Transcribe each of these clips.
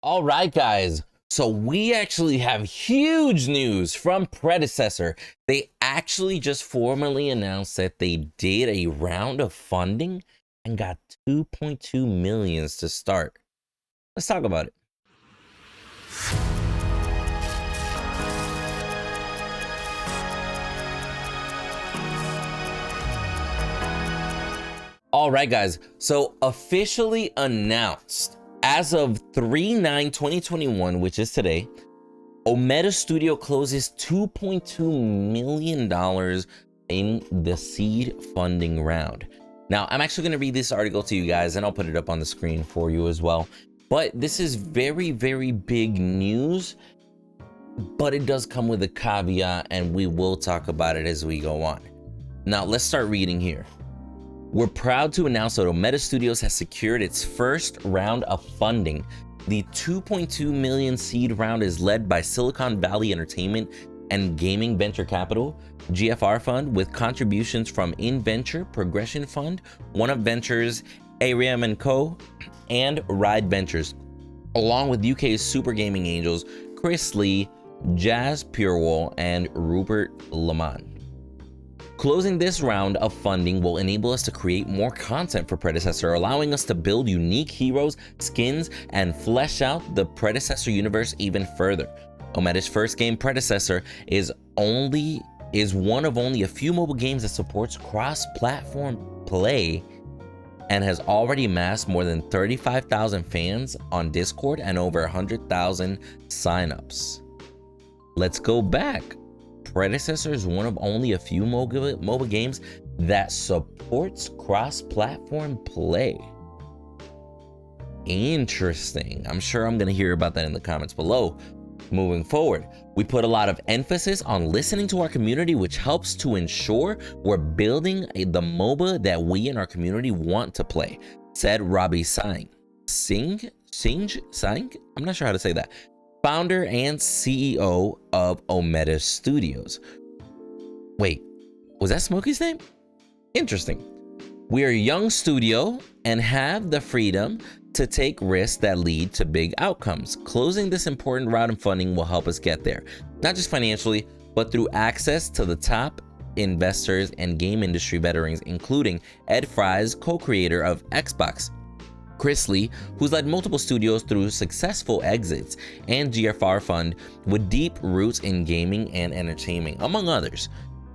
All right, guys. So we actually have huge news from Predecessor. They actually just formally announced that they did a round of funding and got 2.2 millions to start. Let's talk about it. All right, guys. So officially announced as of 3/9/2021, which is today, Omeda Studio closes $2.2 million in the seed funding round. Now, I'm actually going to read this article to you guys, and I'll put it up on the screen for you as well. But this is very, very big news, but it does come with a caveat, and we will talk about it as we go on. Now, let's start reading here. We're proud to announce that Omeda Studios has secured its first round of funding. The 2.2 million seed round is led by Silicon Valley Entertainment and Gaming Venture Capital, GFR Fund, with contributions from InVenture, Progression Fund, One Up Ventures, Ariam & Co., and Ride Ventures, along with UK's Super Gaming Angels, Chris Lee, Jazz Purewall, and Rupert Lemon. Closing this round of funding will enable us to create more content for Predecessor, allowing us to build unique heroes, skins, and flesh out the Predecessor universe even further. Omeda's first game, Predecessor, is one of only a few mobile games that supports cross-platform play and has already amassed more than 35,000 fans on Discord and over 100,000 signups. Let's go back. Predecessor is one of only a few mobile games that supports cross-platform play. Interesting. I'm sure I'm going to hear about that in the comments below. Moving forward, we put a lot of emphasis on listening to our community, which helps to ensure we're building the MOBA that we in our community want to play, said Robbie Singh. I'm not sure how to say that. Founder and CEO of Omeda Studios. Wait, was that Smokey's name? Interesting. We are a young studio and have the freedom to take risks that lead to big outcomes. Closing this important round of funding will help us get there, not just financially, but through access to the top investors and game industry veterans, including Ed Fries, co-creator of Xbox, Chris Lee, who's led multiple studios through successful exits, and GFR Fund with deep roots in gaming and entertainment, among others.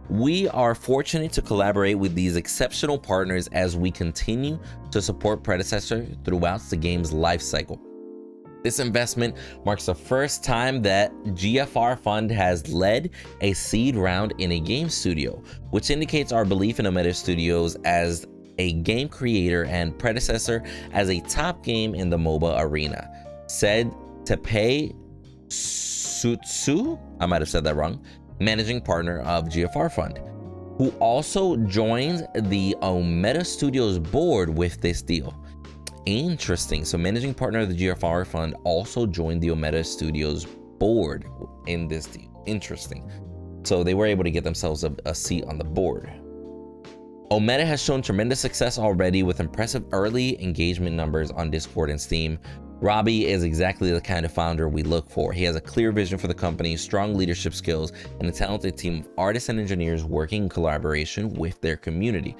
We are fortunate to collaborate with these exceptional partners as we continue to support Predecessor throughout the game's life cycle. This investment marks the first time that GFR Fund has led a seed round in a game studio, which indicates our belief in Omeda Studios as a game creator and Predecessor as a top game in the MOBA arena, said Tepe Sutsu, I might have said that wrong, managing partner of GFR Fund, who also joins the Omeda Studios board with this deal. Interesting. So managing partner of the GFR Fund also joined the Omeda Studios board in this deal. Interesting. So they were able to get themselves a seat on the board. Omeda has shown tremendous success already with impressive early engagement numbers on Discord and Steam. Robbie is exactly the kind of founder we look for. He has a clear vision for the company, strong leadership skills, and a talented team of artists and engineers working in collaboration with their community.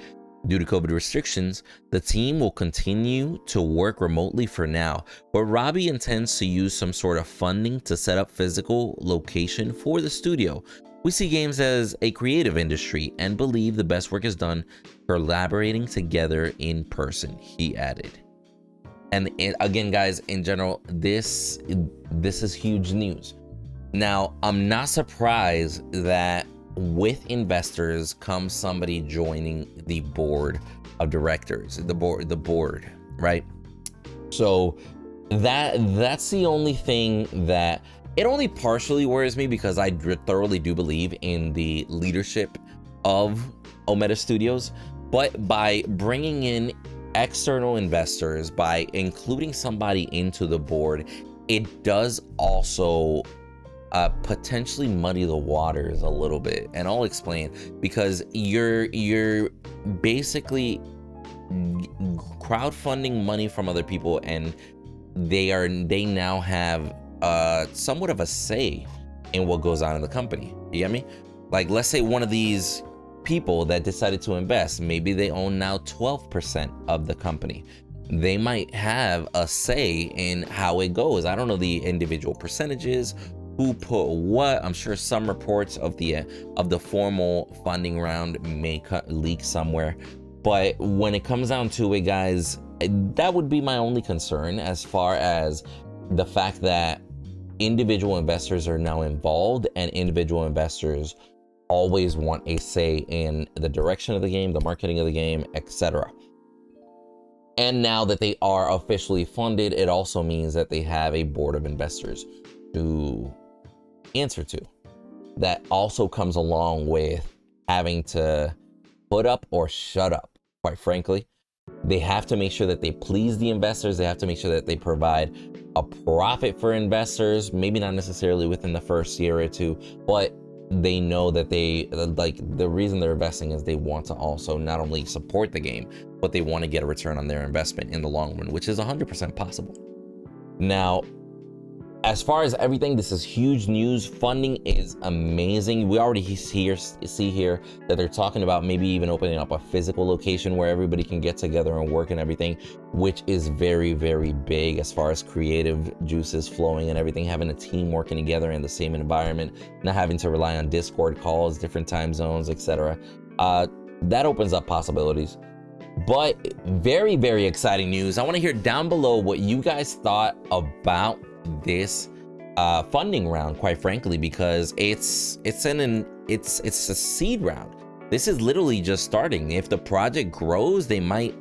Due to COVID restrictions, the team will continue to work remotely for now, but Robbie intends to use some sort of funding to set up physical location for the studio. We see games as a creative industry and believe the best work is done collaborating together in person, he added. And again, guys, in general, this is huge news. Now, I'm not surprised that with investors comes somebody joining the board of directors, the board, right? So that's the only thing that it only partially worries me, because I thoroughly do believe in the leadership of Omeda Studios, but by bringing in external investors, by including somebody into the board, it does also potentially muddy the waters a little bit, and I'll explain. Because you're basically crowdfunding money from other people, and they now have somewhat of a say in what goes on in the company. You get me? Like, let's say one of these people that decided to invest, maybe they own now 12% of the company. They might have a say in how it goes. I don't know the individual percentages, who put what. I'm sure some reports of the formal funding round may leak somewhere. But when it comes down to it, guys, that would be my only concern, as far as the fact that individual investors are now involved, and individual investors always want a say in the direction of the game, the marketing of the game, etc. And now that they are officially funded, it also means that they have a board of investors to answer to. That also comes along with having to put up or shut up, quite frankly. They have to make sure that they please the investors. They have to make sure that they provide a profit for investors, maybe not necessarily within the first year or two, but they know that they, like, the reason they're investing is they want to also not only support the game, but they want to get a return on their investment in the long run, which is 100% possible. Now, as far as everything, this is huge news. Funding is amazing. We already see here that they're talking about maybe even opening up a physical location where everybody can get together and work and everything, which is very, very big as far as creative juices flowing and everything, having a team working together in the same environment, not having to rely on Discord calls, different time zones, etc. That opens up possibilities. But very, very exciting news. I want to hear down below what you guys thought about this funding round, quite frankly, because it's a seed round. This is literally just starting. If the project grows, they might,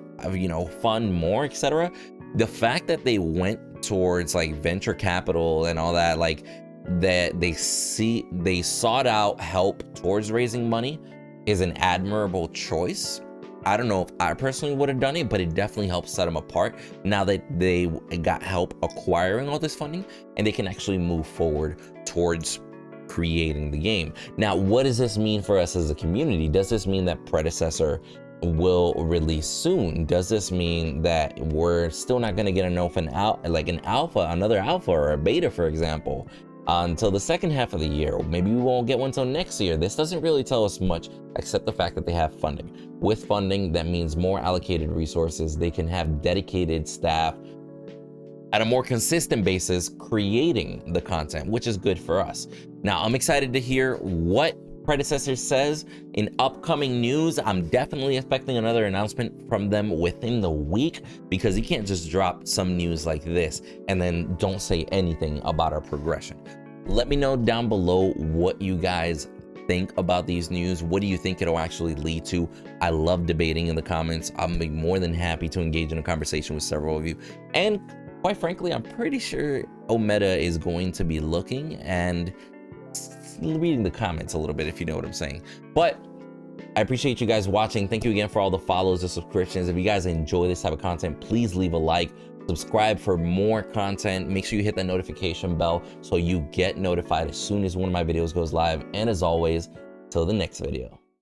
fund more, etc. The fact that they went towards like venture capital and all that, like that they sought out help towards raising money, is an admirable choice. I don't know if I personally would have done it, but it definitely helps set them apart now that they got help acquiring all this funding, and they can actually move forward towards creating the game. Now, what does this mean for us as a community? Does this mean that Predecessor will release soon? Does this mean that we're still not going to get another alpha or a beta, for example, until the second half of the year? Maybe we won't get one until next year. This doesn't really tell us much, except the fact that they have funding. With funding, that means more allocated resources. They can have dedicated staff at a more consistent basis creating the content, which is good for us. Now, I'm excited to hear what Predecessor says in upcoming news. I'm definitely expecting another announcement from them within the week, because you can't just drop some news like this and then don't say anything about our progression. Let me know down below what you guys think about these news. What do you think it'll actually lead to? I love debating in the comments. I'll be more than happy to engage in a conversation with several of you. And quite frankly, I'm pretty sure Omeda is going to be looking and reading the comments a little bit, if you know what I'm saying. But I appreciate you guys watching. Thank you again for all the follows and subscriptions. If you guys enjoy this type of content, please leave a like, subscribe for more content. Make sure you hit that notification bell so you get notified as soon as one of my videos goes live. And as always, till the next video.